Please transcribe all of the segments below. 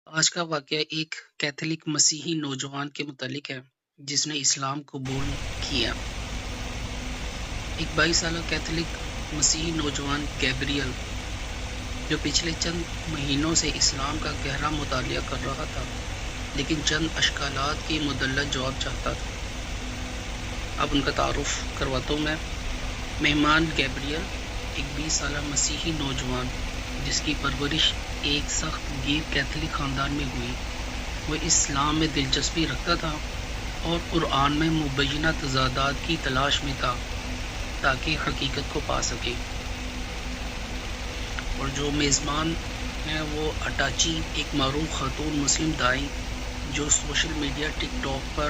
آج کا واقعہ ایک کیتھولک مسیحی نوجوان کے متعلق ہے جس نے اسلام قبول کیا۔ ایک 22 سالہ کیتھولک مسیحی نوجوان گیبریل جو پچھلے چند مہینوں سے اسلام کا گہرا مطالعہ کر رہا تھا لیکن چند اشکالات کے مدلل جواب چاہتا تھا۔ اب ان کا تعارف کرواتا ہوں میں۔ مہمان گیبریل ایک 20 سالہ مسیحی نوجوان جس کی پرورش ایک سخت غیر کیتھولک خاندان میں ہوئی۔ وہ اسلام میں دلچسپی رکھتا تھا اور قرآن میں مبینہ تضادات کی تلاش میں تھا تاکہ حقیقت کو پا سکے۔ اور جو میزبان ہیں وہ اٹاچی، ایک معروف خاتون مسلم دائی جو سوشل میڈیا ٹک ٹاک پر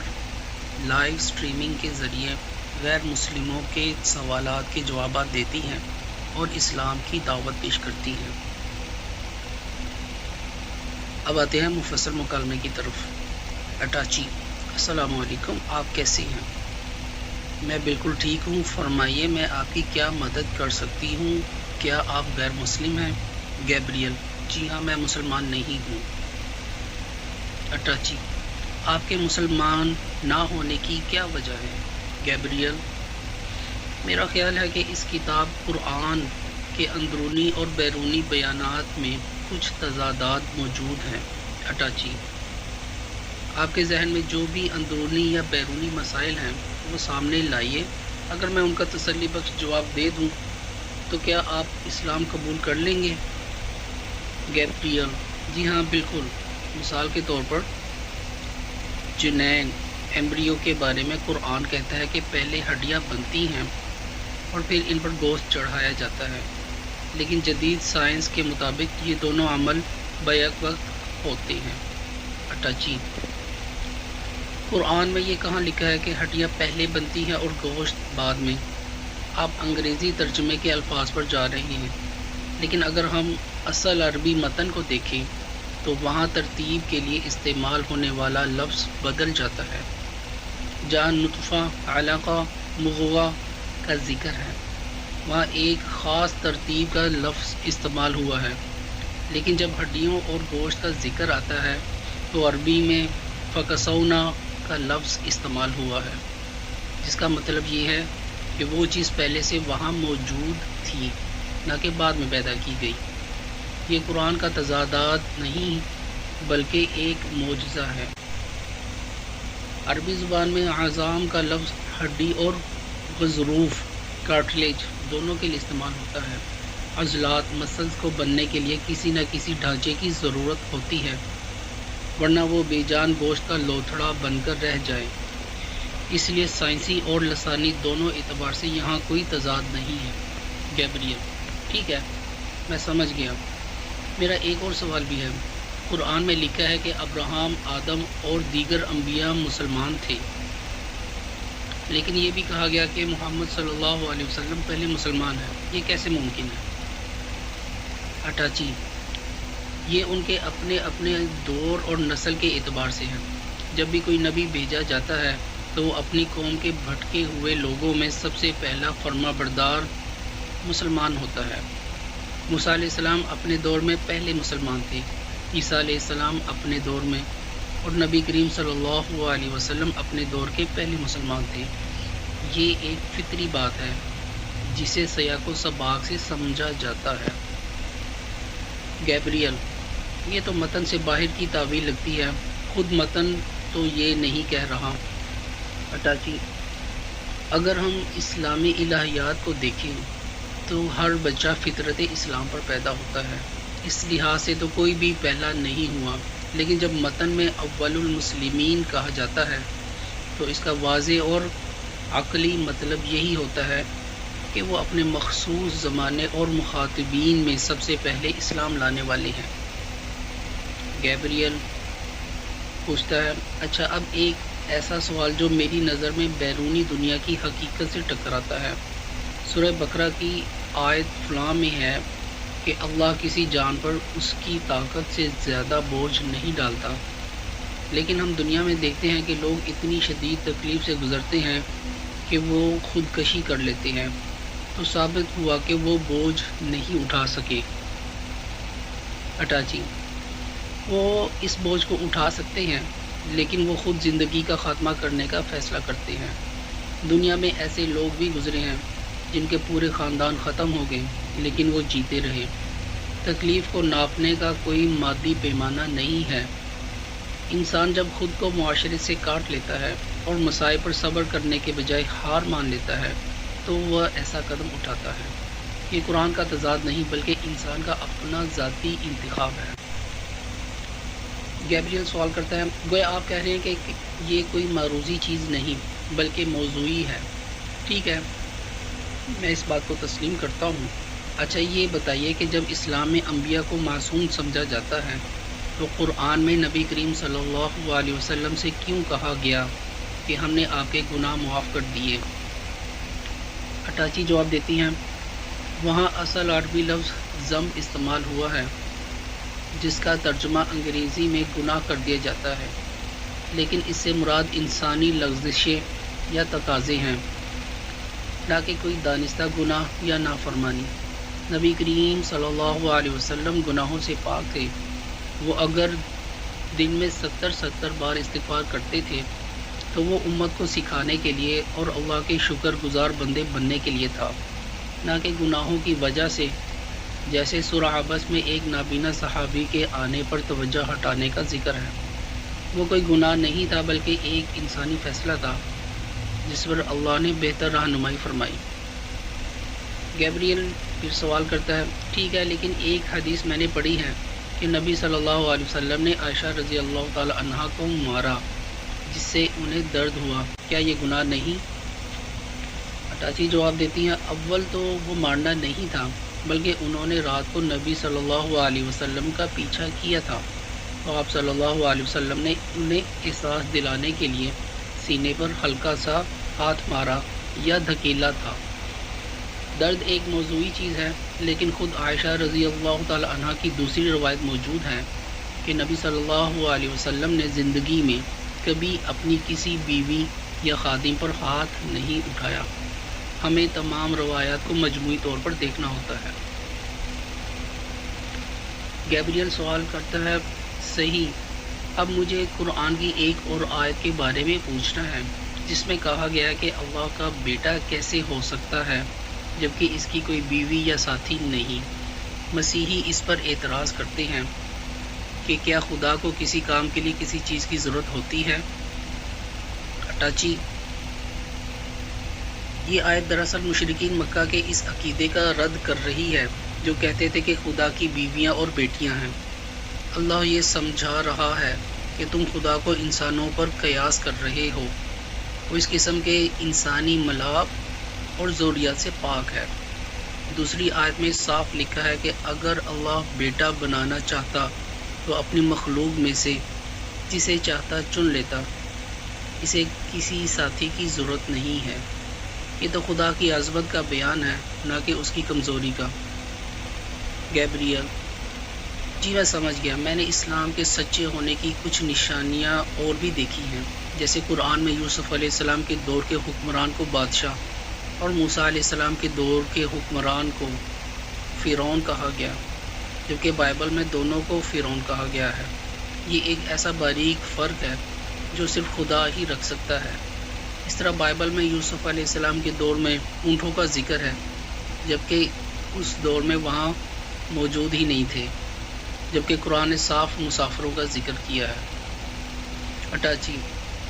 لائیو سٹریمنگ کے ذریعے غیر مسلموں کے سوالات کے جوابات دیتی ہیں اور اسلام کی دعوت پیش کرتی ہیں۔ اب آتے ہیں مفصل مکالمے کی طرف۔ اٹاچی: السلام علیکم، آپ کیسے ہیں؟ میں بالکل ٹھیک ہوں، فرمائیے میں آپ کی کیا مدد کر سکتی ہوں؟ کیا آپ غیر مسلم ہیں؟ گیبریل: جی ہاں، میں مسلمان نہیں ہوں۔ اٹاچی: آپ کے مسلمان نہ ہونے کی کیا وجہ ہے؟ گیبریل: میرا خیال ہے کہ اس کتاب قرآن کے اندرونی اور بیرونی بیانات میں کچھ تضادات موجود ہیں۔ اٹاچی: آپ کے ذہن میں جو بھی اندرونی یا بیرونی مسائل ہیں وہ سامنے لائیے، اگر میں ان کا تسلی بخش جواب دے دوں تو کیا آپ اسلام قبول کر لیں گے؟ گیبریل: جی ہاں، بالکل۔ مثال کے طور پر جنین ایمبریو کے بارے میں قرآن کہتا ہے کہ پہلے ہڈیاں بنتی ہیں اور پھر ان پر گوشت چڑھایا جاتا ہے، لیکن جدید سائنس کے مطابق یہ دونوں عمل بیک وقت ہوتے ہیں۔ اٹاچی: قرآن میں یہ کہاں لکھا ہے کہ ہڈیاں پہلے بنتی ہیں اور گوشت بعد میں؟ آپ انگریزی ترجمے کے الفاظ پر جا رہے ہیں، لیکن اگر ہم اصل عربی متن کو دیکھیں تو وہاں ترتیب کے لیے استعمال ہونے والا لفظ بدل جاتا ہے۔ جہاں نطفہ، علقہ، مضغہ کا ذکر ہے وہاں ایک خاص ترتیب کا لفظ استعمال ہوا ہے، لیکن جب ہڈیوں اور گوشت کا ذکر آتا ہے تو عربی میں فکسونا کا لفظ استعمال ہوا ہے، جس کا مطلب یہ ہے کہ وہ چیز پہلے سے وہاں موجود تھی، نہ کہ بعد میں پیدا کی گئی۔ یہ قرآن کا تضادات نہیں بلکہ ایک معجزہ ہے۔ عربی زبان میں اعظام کا لفظ ہڈی اور غضروف کارٹلیج دونوں کے لیے استعمال ہوتا ہے۔ عضلات مسلز کو بننے کے لیے کسی نہ کسی ڈھانچے کی ضرورت ہوتی ہے، ورنہ وہ بے جان گوشت کا لوتھڑا بن کر رہ جائے۔ اس لیے سائنسی اور لسانی دونوں اعتبار سے یہاں کوئی تضاد نہیں ہے۔ گیبریل: ٹھیک ہے، میں سمجھ گیا۔ میرا ایک اور سوال بھی ہے۔ قرآن میں لکھا ہے کہ ابراہیم، آدم اور دیگر انبیاء مسلمان تھے، لیکن یہ بھی کہا گیا کہ محمد صلی اللہ علیہ وسلم پہلے مسلمان ہیں، یہ کیسے ممکن ہے؟ اٹاچی: یہ ان کے اپنے اپنے دور اور نسل کے اعتبار سے ہے۔ جب بھی کوئی نبی بھیجا جاتا ہے تو وہ اپنی قوم کے بھٹکے ہوئے لوگوں میں سب سے پہلا فرما بردار مسلمان ہوتا ہے۔ موسیٰ علیہ السلام اپنے دور میں پہلے مسلمان تھے، عیسیٰ علیہ السلام اپنے دور میں، اور نبی کریم صلی اللہ علیہ وسلم اپنے دور کے پہلے مسلمان تھے۔ یہ ایک فطری بات ہے جسے سیاق و سباق سے سمجھا جاتا ہے۔ گیبریل: یہ تو متن سے باہر کی تعویل لگتی ہے، خود متن تو یہ نہیں کہہ رہا۔ اٹاچی: اگر ہم اسلامی الہیات کو دیکھیں تو ہر بچہ فطرت اسلام پر پیدا ہوتا ہے، اس لحاظ سے تو کوئی بھی پہلا نہیں ہوا، لیکن جب متن میں اول المسلمین کہا جاتا ہے تو اس کا واضح اور عقلی مطلب یہی ہوتا ہے کہ وہ اپنے مخصوص زمانے اور مخاطبین میں سب سے پہلے اسلام لانے والے ہیں۔ گیبریل پوچھتا ہے: اچھا، اب ایک ایسا سوال جو میری نظر میں بیرونی دنیا کی حقیقت سے ٹکراتا ہے۔ سورہ بقرہ کی آیت فلاں میں ہے کہ اللہ کسی جان پر اس کی طاقت سے زیادہ بوجھ نہیں ڈالتا، لیکن ہم دنیا میں دیکھتے ہیں کہ لوگ اتنی شدید تکلیف سے گزرتے ہیں کہ وہ خودکشی کر لیتے ہیں، تو ثابت ہوا کہ وہ بوجھ نہیں اٹھا سکے۔ اٹاچی: وہ اس بوجھ کو اٹھا سکتے ہیں، لیکن وہ خود زندگی کا خاتمہ کرنے کا فیصلہ کرتے ہیں۔ دنیا میں ایسے لوگ بھی گزرے ہیں جن کے پورے خاندان ختم ہو گئے، لیکن وہ جیتے رہے۔ تکلیف کو ناپنے کا کوئی مادی پیمانہ نہیں ہے۔ انسان جب خود کو معاشرے سے کاٹ لیتا ہے اور مصائب پر صبر کرنے کے بجائے ہار مان لیتا ہے تو وہ ایسا قدم اٹھاتا ہے۔ یہ قرآن کا تضاد نہیں بلکہ انسان کا اپنا ذاتی انتخاب ہے۔ گیبریل سوال کرتا ہے، گویا آپ کہہ رہے ہیں کہ یہ کوئی معروضی چیز نہیں بلکہ موضوعی ہے۔ ٹھیک ہے، میں اس بات کو تسلیم کرتا ہوں۔ اچھا یہ بتائیے کہ جب اسلام میں انبیاء کو معصوم سمجھا جاتا ہے تو قرآن میں نبی کریم صلی اللہ علیہ وسلم سے کیوں کہا گیا کہ ہم نے آپ کے گناہ معاف کر دیے؟ اٹاچی جواب دیتی ہیں، وہاں اصل عربی لفظ ذنب استعمال ہوا ہے جس کا ترجمہ انگریزی میں گناہ کر دیا جاتا ہے، لیکن اس سے مراد انسانی لغزشیں یا تقاضے ہیں، نہ کہ کوئی دانستہ گناہ یا نافرمانی۔ نبی کریم صلی اللہ علیہ وسلم گناہوں سے پاک تھے۔ وہ اگر دن میں 70 بار استغفار کرتے تھے تو وہ امت کو سکھانے کے لیے اور اللہ کے شکر گزار بندے بننے کے لیے تھا، نہ کہ گناہوں کی وجہ سے، جیسے سورہ عبس میں ایک نابینا صحابی کے آنے پر توجہ ہٹانے کا ذکر ہے۔ وہ کوئی گناہ نہیں تھا بلکہ ایک انسانی فیصلہ تھا جس پر اللہ نے بہتر رہنمائی فرمائی۔ گیبریل پھر سوال کرتا ہے، ٹھیک ہے، لیکن ایک حدیث میں نے پڑھی ہے کہ نبی صلی اللہ علیہ وسلم نے عائشہ رضی اللہ تعالی عنہا کو مارا جس سے انہیں درد ہوا، کیا یہ گناہ نہیں؟ اٹاچی جواب دیتی ہیں، اول تو وہ مارنا نہیں تھا بلکہ انہوں نے رات کو نبی صلی اللہ علیہ وسلم کا پیچھا کیا تھا تو آپ صلی اللہ علیہ وسلم نے انہیں احساس دلانے کے لیے سینے پر ہلکا سا ہاتھ مارا یا دھکیلا تھا۔ درد ایک موضوعی چیز ہے، لیکن خود عائشہ رضی اللہ تعالی عنہ کی دوسری روایت موجود ہے کہ نبی صلی اللہ علیہ وسلم نے زندگی میں کبھی اپنی کسی بیوی یا خادم پر ہاتھ نہیں اٹھایا۔ ہمیں تمام روایات کو مجموعی طور پر دیکھنا ہوتا ہے۔ گیبریل سوال کرتا ہے، صحیح، اب مجھے قرآن کی ایک اور آیت کے بارے میں پوچھنا ہے جس میں کہا گیا کہ اللہ کا بیٹا کیسے ہو سکتا ہے جبکہ اس کی کوئی بیوی یا ساتھی نہیں۔ مسیحی اس پر اعتراض کرتے ہیں کہ کیا خدا کو کسی کام کے لیے کسی چیز کی ضرورت ہوتی ہے؟ اٹاچی، یہ آیت دراصل مشرکین مکہ کے اس عقیدے کا رد کر رہی ہے جو کہتے تھے کہ خدا کی بیویاں اور بیٹیاں ہیں۔ اللہ یہ سمجھا رہا ہے کہ تم خدا کو انسانوں پر قیاس کر رہے ہو، وہ اس قسم کے انسانی ملاپ اور ذریات سے پاک ہے۔ دوسری آیت میں صاف لکھا ہے کہ اگر اللہ بیٹا بنانا چاہتا تو اپنی مخلوق میں سے جسے چاہتا چن لیتا، اسے کسی ساتھی کی ضرورت نہیں ہے۔ یہ تو خدا کی عظمت کا بیان ہے، نہ کہ اس کی کمزوری کا۔ گیبریل، جی میں سمجھ گیا، میں نے اسلام کے سچے ہونے کی کچھ نشانیاں اور بھی دیکھی ہیں، جیسے قرآن میں یوسف علیہ السلام کے دور کے حکمران کو بادشاہ اور موسیٰ علیہ السلام کے دور کے حکمران کو فرعون کہا گیا، جبکہ بائبل میں دونوں کو فرعون کہا گیا ہے۔ یہ ایک ایسا باریک فرق ہے جو صرف خدا ہی رکھ سکتا ہے۔ اس طرح بائبل میں یوسف علیہ السلام کے دور میں اونٹوں کا ذکر ہے، جبکہ اس دور میں وہاں موجود ہی نہیں تھے، جبکہ قرآن نے صاف مسافروں کا ذکر کیا ہے۔ اٹاچی،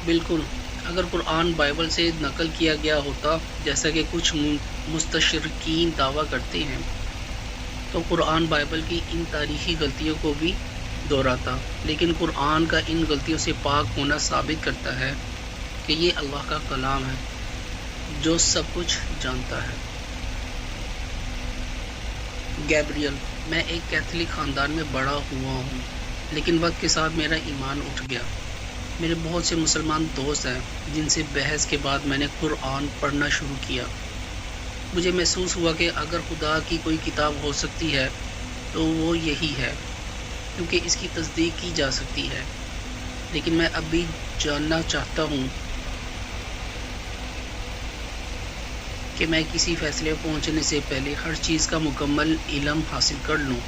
بالکل، اگر قرآن بائبل سے نقل کیا گیا ہوتا جیسا کہ کچھ مستشرقین دعویٰ کرتے ہیں تو قرآن بائبل کی ان تاریخی غلطیوں کو بھی دہراتا، لیکن قرآن کا ان غلطیوں سے پاک ہونا ثابت کرتا ہے کہ یہ اللہ کا کلام ہے جو سب کچھ جانتا ہے۔ گیبریل، میں ایک کیتھولک خاندان میں بڑا ہوا ہوں، لیکن وقت کے ساتھ میرا ایمان اٹھ گیا۔ میرے بہت سے مسلمان دوست ہیں جن سے بحث کے بعد میں نے قرآن پڑھنا شروع کیا۔ مجھے محسوس ہوا کہ اگر خدا کی کوئی کتاب ہو سکتی ہے تو وہ یہی ہے، کیونکہ اس کی تصدیق کی جا سکتی ہے، لیکن میں اب بھی جاننا چاہتا ہوں کہ میں کسی فیصلے پہنچنے سے پہلے ہر چیز کا مکمل علم حاصل کر لوں۔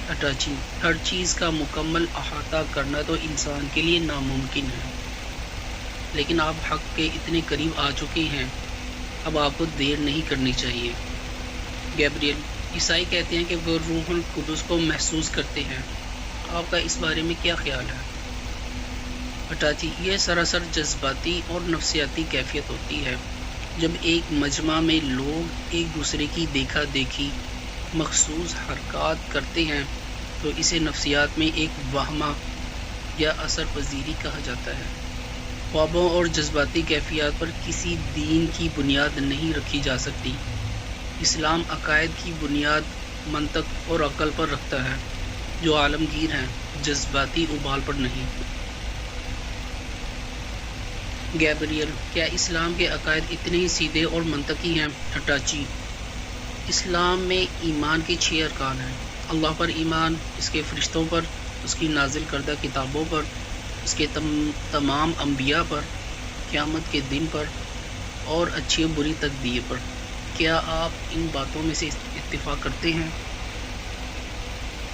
اٹاچی: ہر چیز کا مکمل احاطہ کرنا تو انسان کے لیے ناممکن ہے، لیکن آپ حق کے اتنے قریب آ چکے ہیں، اب آپ کو دیر نہیں کرنی چاہیے۔ گیبریل: عیسائی کہتے ہیں کہ وہ روح القدس کو محسوس کرتے ہیں، آپ کا اس بارے میں کیا خیال ہے؟ اٹاچی: یہ سراسر جذباتی اور نفسیاتی کیفیت ہوتی ہے۔ جب ایک مجمع میں لوگ ایک دوسرے کی دیکھا دیکھی مخصوص حرکات کرتے ہیں تو اسے نفسیات میں ایک وہمہ یا اثر پذیری کہا جاتا ہے۔ خوابوں اور جذباتی کیفیات پر کسی دین کی بنیاد نہیں رکھی جا سکتی۔ اسلام عقائد کی بنیاد منطق اور عقل پر رکھتا ہے، جو عالمگیر ہیں، جذباتی ابال پر نہیں۔ گیبریل: کیا اسلام کے عقائد اتنے ہی سیدھے اور منطقی ہیں؟ اٹاچی: اسلام میں ایمان کے 6 ارکان ہیں: اللہ پر ایمان، اس کے فرشتوں پر، اس کی نازل کردہ کتابوں پر، اس کے تمام انبیاء پر، قیامت کے دن پر، اور اچھی و بری تقدیر پر۔ کیا آپ ان باتوں میں سے اتفاق کرتے ہیں؟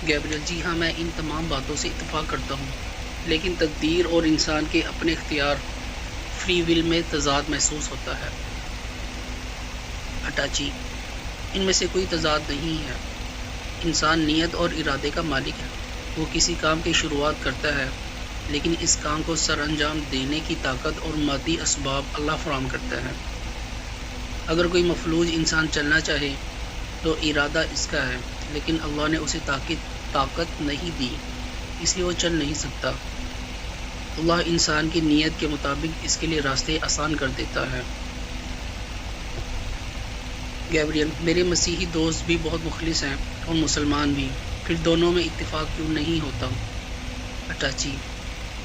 گیبریل: جی ہاں، میں ان تمام باتوں سے اتفاق کرتا ہوں، لیکن تقدیر اور انسان کے اپنے اختیار فری ول میں تضاد محسوس ہوتا ہے۔ اٹاچی: ان میں سے کوئی تضاد نہیں ہے۔ انسان نیت اور ارادے کا مالک ہے، وہ کسی کام کی شروعات کرتا ہے، لیکن اس کام کو سر انجام دینے کی طاقت اور مادی اسباب اللہ فراہم کرتا ہے۔ اگر کوئی مفلوج انسان چلنا چاہے تو ارادہ اس کا ہے، لیکن اللہ نے اسے طاقت نہیں دی، اس لیے وہ چل نہیں سکتا۔ اللہ انسان کی نیت کے مطابق اس کے لیے راستے آسان کر دیتا ہے۔ گیبریل: میرے مسیحی دوست بھی بہت مخلص ہیں اور مسلمان بھی، پھر دونوں میں اتفاق کیوں نہیں ہوتا؟ اٹاچی: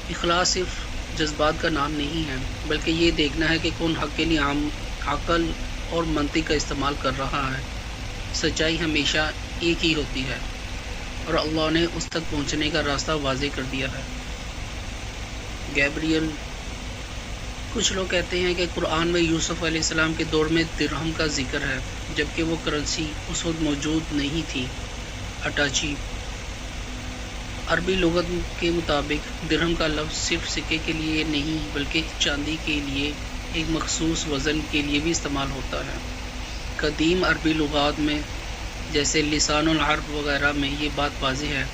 اخلاص صرف جذبات کا نام نہیں ہے، بلکہ یہ دیکھنا ہے کہ کون حق کے لیے عقل اور منطق کا استعمال کر رہا ہے۔ سچائی ہمیشہ ایک ہی ہوتی ہے، اور اللہ نے اس تک پہنچنے کا راستہ واضح کر دیا ہے۔ گیبریل: کچھ لوگ کہتے ہیں کہ قرآن میں یوسف علیہ السلام کے دور میں درہم کا ذکر ہے، جبکہ وہ کرنسی اس وقت موجود نہیں تھی۔ اٹاچی: عربی لغت کے مطابق درہم کا لفظ صرف سکے کے لیے نہیں بلکہ چاندی کے لیے ایک مخصوص وزن کے لیے بھی استعمال ہوتا ہے۔ قدیم عربی لغات میں جیسے لسان العرب وغیرہ میں یہ بات واضح ہے،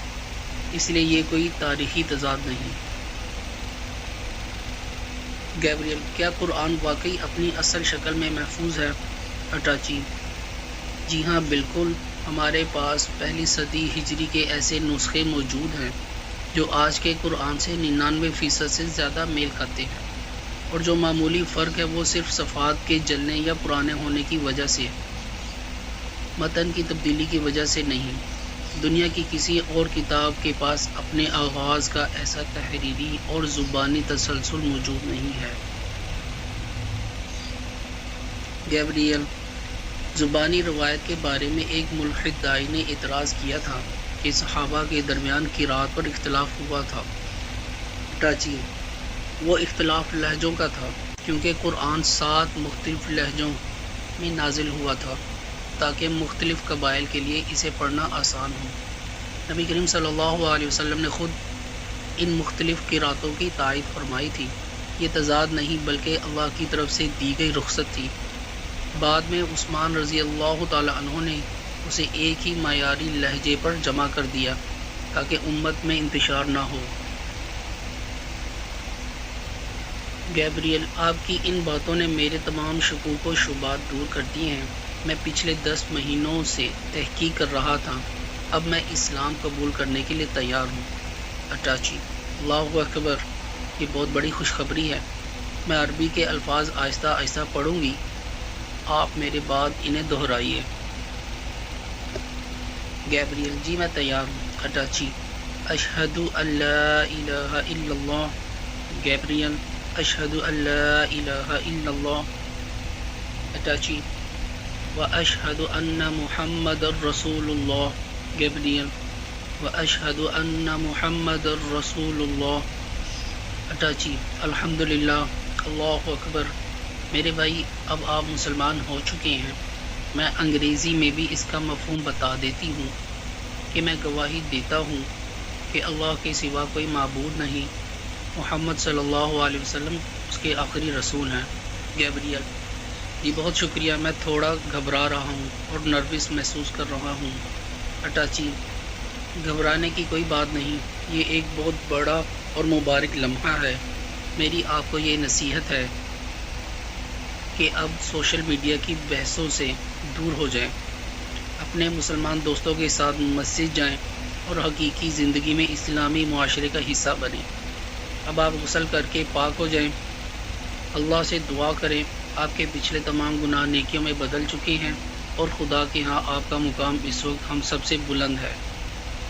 اس لیے یہ کوئی تاریخی تضاد نہیں۔ گیبریل: کیا قرآن واقعی اپنی اصل شکل میں محفوظ ہے؟ اٹاچی: جی ہاں بالکل، ہمارے پاس پہلی صدی ہجری کے ایسے نسخے موجود ہیں جو آج کے قرآن سے 99% سے زیادہ میل کھاتے ہیں، اور جو معمولی فرق ہے وہ صرف صفحات کے جلنے یا پرانے ہونے کی وجہ سے ہے، متن کی تبدیلی کی وجہ سے نہیں۔ دنیا کی کسی اور کتاب کے پاس اپنے آغاز کا ایسا تحریری اور زبانی تسلسل موجود نہیں ہے۔ گیبریل: زبانی روایت کے بارے میں ایک ملحد داعی نے اعتراض کیا تھا کہ صحابہ کے درمیان قرأت پر اختلاف ہوا تھا۔ اٹاچی: وہ اختلاف لہجوں کا تھا، کیونکہ قرآن 7 مختلف لہجوں میں نازل ہوا تھا تاکہ مختلف قبائل کے لیے اسے پڑھنا آسان ہو۔ نبی کریم صلی اللہ علیہ وسلم نے خود ان مختلف قرأتوں کی تائید فرمائی تھی۔ یہ تضاد نہیں بلکہ اللہ کی طرف سے دی گئی رخصت تھی۔ بعد میں عثمان رضی اللہ تعالی عنہ نے اسے ایک ہی معیاری لہجے پر جمع کر دیا تاکہ امت میں انتشار نہ ہو۔ گیبریل: آپ کی ان باتوں نے میرے تمام شکوک و شبہات دور کر دیے ہیں۔ میں پچھلے 10 مہینوں سے تحقیق کر رہا تھا، اب میں اسلام قبول کرنے کے لیے تیار ہوں۔ اٹاچی: اللہ اکبر، یہ بہت بڑی خوشخبری ہے۔ میں عربی کے الفاظ آہستہ آہستہ پڑھوں گی، آپ میرے بعد انہیں دہرائیے۔ گیبریل: جی میں تیار ہوں۔ اٹاچی: اشہد ان لا الہ الا اللہ۔ گیبریل: اشہد ان لا الہ الا اللہ۔ اٹاچی: واشہد ان محمد رسول اللہ۔ گیبریل: واشہد ان محمد رسول اللہ۔ اٹاچی: الحمدللہ، اللہ اکبر۔ میرے بھائی، اب آپ مسلمان ہو چکے ہیں۔ میں انگریزی میں بھی اس کا مفہوم بتا دیتی ہوں۔ کہ میں گواہی دیتا ہوں کہ اللہ کے سوا کوئی معبود نہیں، محمد صلی اللہ علیہ وسلم اس کے آخری رسول ہیں۔ گیبریل: جی بہت شکریہ، میں تھوڑا گھبرا رہا ہوں اور نروس محسوس کر رہا ہوں۔ اٹاچی: گھبرانے کی کوئی بات نہیں، یہ ایک بہت بڑا اور مبارک لمحہ ہے۔ میری آپ کو یہ نصیحت ہے کہ اب سوشل میڈیا کی بحثوں سے دور ہو جائیں، اپنے مسلمان دوستوں کے ساتھ مسجد جائیں اور حقیقی زندگی میں اسلامی معاشرے کا حصہ بنیں۔ اب آپ غسل کر کے پاک ہو جائیں، اللہ سے دعا کریں، آپ کے پچھلے تمام گناہ نیکیوں میں بدل چکے ہیں اور خدا کے ہاں آپ کا مقام اس وقت ہم سب سے بلند ہے۔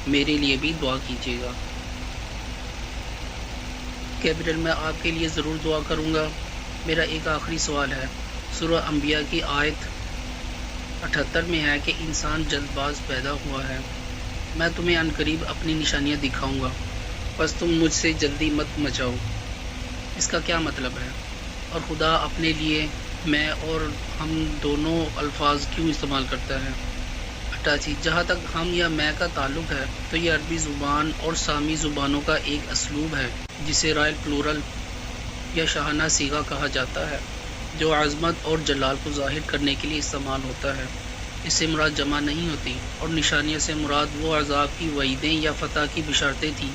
میرے لیے بھی دعا کیجیے گا۔ گیبریل: میں آپ کے لیے ضرور دعا کروں گا۔ میرا ایک آخری سوال ہے۔ سورہ انبیاء کی آیت 78 میں ہے کہ انسان جلد باز پیدا ہوا ہے۔ میں تمہیں عنقریب اپنی نشانیاں دکھاؤں گا، بس تم مجھ سے جلدی مت مچاؤ۔ اس کا کیا مطلب ہے؟ اور خدا اپنے لیے میں اور ہم دونوں الفاظ کیوں استعمال کرتا ہے؟ اٹاچی: جہاں تک ہم یا میں کا تعلق ہے تو یہ عربی زبان اور سامی زبانوں کا ایک اسلوب ہے جسے رائل پلورل یا شاہانہ صیغہ کہا جاتا ہے، جو عظمت اور جلال کو ظاہر کرنے کے لیے استعمال ہوتا ہے۔ اس سے مراد جمع نہیں ہوتی، اور نشانیوں سے مراد وہ عذاب کی وعیدیں یا فتح کی بشارتیں تھیں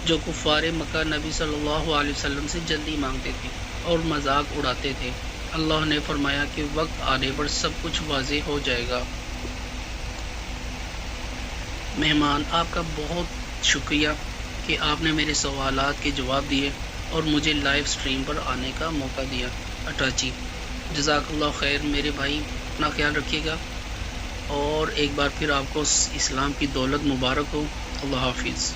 جو کفار مکہ نبی صلی اللہ علیہ وسلم سے جلدی مانگتے تھے اور مذاق اڑاتے تھے۔ اللہ نے فرمایا کہ وقت آنے پر سب کچھ واضح ہو جائے گا۔ مہمان: آپ کا بہت شکریہ کہ آپ نے میرے سوالات کے جواب دیے اور مجھے لائیو سٹریم پر آنے کا موقع دیا۔ اٹاچی: جزاک اللہ خیر میرے بھائی، اپنا خیال رکھیے گا، اور ایک بار پھر آپ کو اسلام کی دولت مبارک ہو۔ اللہ حافظ۔